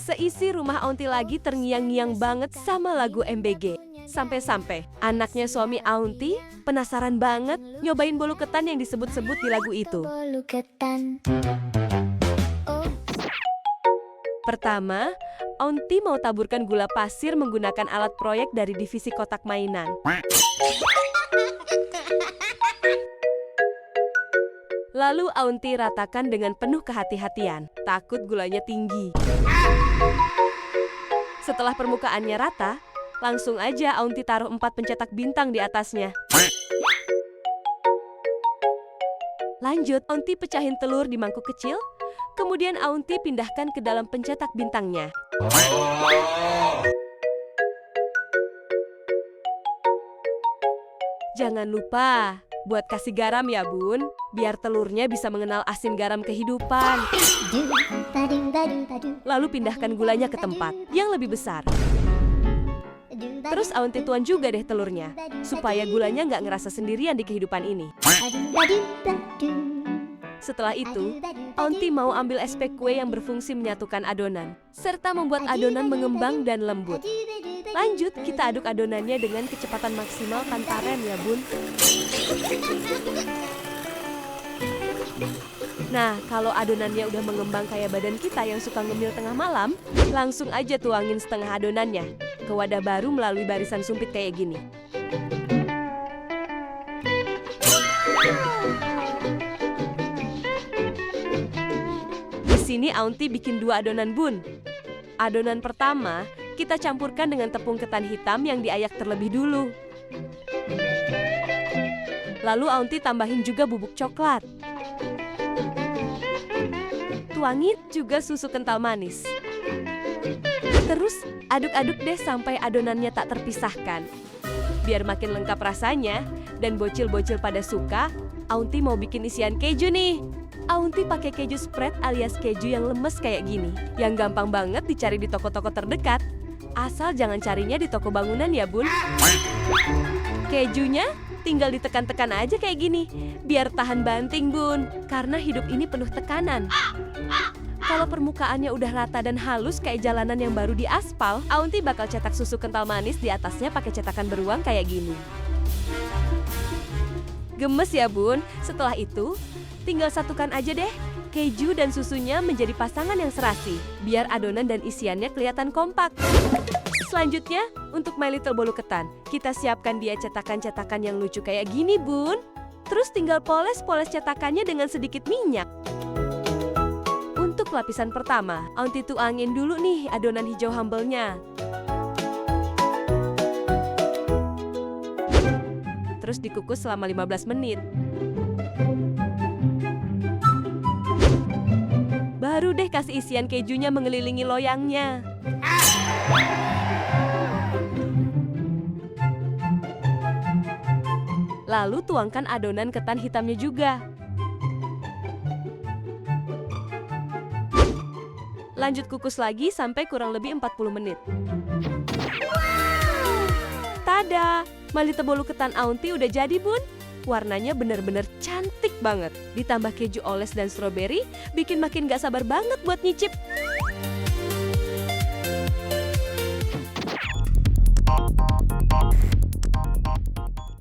Seisi rumah Aunty lagi terngiang-ngiang banget sama lagu MBG. Sampai-sampai anaknya suami Aunty penasaran banget nyobain bolu ketan yang disebut-sebut di lagu itu. Pertama, Aunty mau taburkan gula pasir menggunakan alat proyek dari divisi kotak mainan. Lalu Aunty ratakan dengan penuh kehati-hatian, takut gulanya tinggi. Setelah permukaannya rata, langsung aja Aunty taruh 4 pencetak bintang di atasnya. Lanjut, Aunty pecahin telur di mangkuk kecil, kemudian Aunty pindahkan ke dalam pencetak bintangnya. Jangan lupa buat kasih garam ya Bun, biar telurnya bisa mengenal asin garam kehidupan. Lalu pindahkan gulanya ke tempat yang lebih besar. Terus Aunty tuang juga deh telurnya, supaya gulanya nggak ngerasa sendirian di kehidupan ini. Setelah itu, Aunty mau ambil espek kue yang berfungsi menyatukan adonan, serta membuat adonan mengembang dan lembut. Lanjut, kita aduk adonannya dengan kecepatan maksimal tanpa rem ya Bun. Nah, kalau adonannya udah mengembang kayak badan kita yang suka ngemil tengah malam, langsung aja tuangin setengah adonannya ke wadah baru melalui barisan sumpit kayak gini. Di sini Aunty bikin 2 adonan Bun. Adonan pertama, kita campurkan dengan tepung ketan hitam yang diayak terlebih dulu. Lalu Aunty tambahin juga bubuk coklat. Tuangin juga susu kental manis. Terus aduk-aduk deh sampai adonannya tak terpisahkan. Biar makin lengkap rasanya dan bocil-bocil pada suka, Aunty mau bikin isian keju nih. Aunty pakai keju spread alias keju yang lemes kayak gini, yang gampang banget dicari di toko-toko terdekat. Asal jangan carinya di toko bangunan ya Bun. Kejunya tinggal ditekan-tekan aja kayak gini, biar tahan banting Bun, karena hidup ini penuh tekanan. Kalau permukaannya udah rata dan halus kayak jalanan yang baru diaspal, Aunty bakal cetak susu kental manis di atasnya pakai cetakan beruang kayak gini. Gemes ya Bun. Setelah itu, tinggal satukan aja deh keju dan susunya menjadi pasangan yang serasi, biar adonan dan isiannya kelihatan kompak. Selanjutnya, untuk My Little Bolu Ketan, kita siapkan dia cetakan-cetakan yang lucu kayak gini Bun. Terus tinggal poles-poles cetakannya dengan sedikit minyak. Untuk lapisan pertama, Aunty tuangin dulu nih adonan hijau humble-nya. Terus dikukus selama 15 menit. Baru deh kasih isian kejunya mengelilingi loyangnya. Lalu tuangkan adonan ketan hitamnya juga. Lanjut kukus lagi sampai kurang lebih 40 menit. Tada! My Little Bolu Ketan Aunty udah jadi Bun. Warnanya bener-bener cantik banget. Ditambah keju oles dan stroberi, bikin makin gak sabar banget buat nyicip.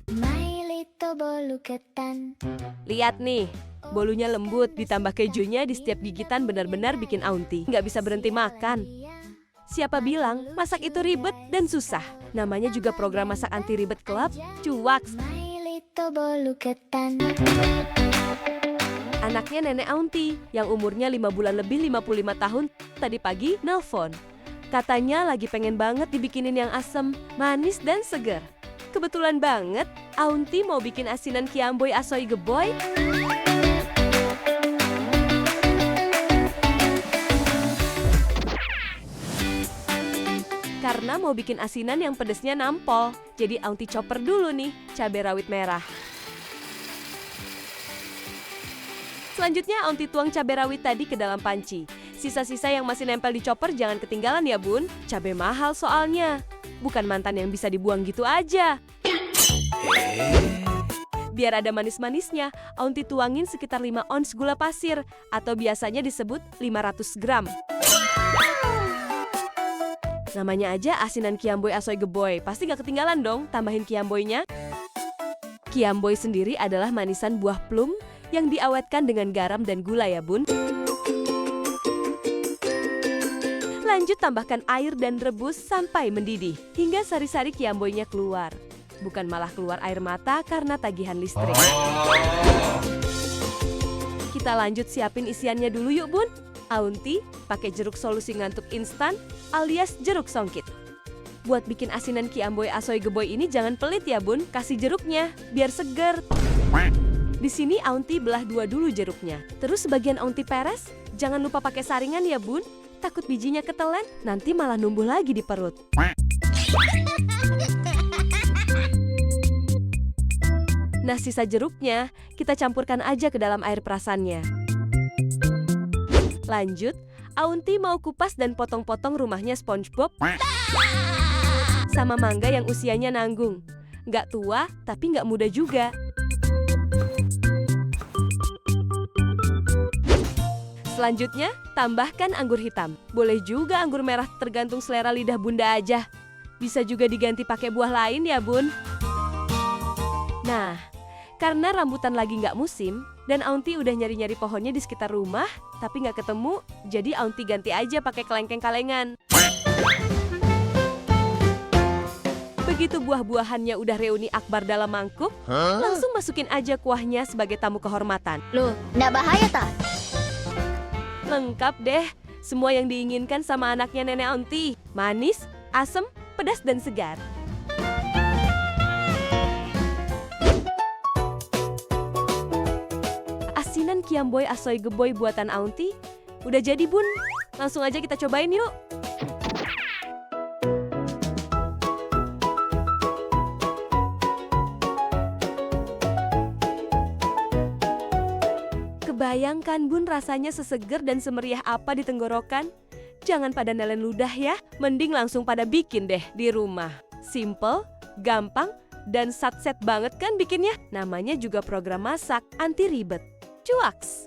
My Little Bolu Ketan. Lihat nih, bolunya lembut, ditambah kejunya di setiap gigitan benar-benar bikin Aunty nggak bisa berhenti makan. Siapa bilang masak itu ribet dan susah? Namanya juga program masak anti ribet club, Cuaks. My Little Bolu Ketan. Anaknya nenek Aunty yang umurnya 5 bulan lebih 55 tahun tadi pagi nelpon. Katanya lagi pengen banget dibikinin yang asem, manis dan seger. Kebetulan banget, Aunty mau bikin asinan kiamboy asoy geboy. Karena mau bikin asinan yang pedesnya nampol, jadi Aunty chopper dulu nih cabai rawit merah. Selanjutnya Aunty tuang cabai rawit tadi ke dalam panci. Sisa-sisa yang masih nempel di chopper jangan ketinggalan ya Bun. Cabai mahal soalnya. Bukan mantan yang bisa dibuang gitu aja. Biar ada manis-manisnya, Aunty tuangin sekitar 5 ons gula pasir atau biasanya disebut 500 gram. Namanya aja asinan kiamboy asoy geboy, pasti gak ketinggalan dong tambahin kiamboynya. Kiamboy sendiri adalah manisan buah plum yang diawetkan dengan garam dan gula ya bun. Lanjut tambahkan air dan rebus sampai mendidih, hingga sari-sari kiamboynya keluar. Bukan malah keluar air mata karena tagihan listrik. Kita lanjut siapin isiannya dulu yuk bun. Aunty pakai jeruk solusi ngantuk instan alias jeruk songkit. Buat bikin asinan kiamboy asoy geboy ini jangan pelit ya bun, kasih jeruknya biar seger. Di sini Aunty belah dua dulu jeruknya. Terus sebagian Aunty peres, jangan lupa pakai saringan ya bun. Takut bijinya ketelan, nanti malah numbuh lagi di perut. Nah, sisa jeruknya kita campurkan aja ke dalam air perasannya. Lanjut, Aunty mau kupas dan potong-potong rumahnya SpongeBob sama mangga yang usianya nanggung. Nggak tua, tapi nggak muda juga. Selanjutnya, tambahkan anggur hitam. Boleh juga anggur merah tergantung selera lidah bunda aja. Bisa juga diganti pakai buah lain ya bun. Nah, karena rambutan lagi nggak musim, dan Aunty udah nyari-nyari pohonnya di sekitar rumah, tapi nggak ketemu, jadi Aunty ganti aja pakai kelengkeng kalengan. Begitu buah-buahannya udah reuni akbar dalam mangkuk, langsung masukin aja kuahnya sebagai tamu kehormatan. Loh, nggak bahaya tak? Lengkap deh, semua yang diinginkan sama anaknya nenek Aunty. Manis, asem, pedas, dan segar. Asinan kiamboy asoy geboy buatan Aunty udah jadi bun. Langsung aja kita cobain yuk. Kebayangkan bun rasanya seseger dan semeriah apa di tenggorokan? Jangan pada nelen ludah ya, mending langsung pada bikin deh di rumah. Simple, gampang, dan satset banget kan bikinnya? Namanya juga program masak, anti ribet. Cuaks!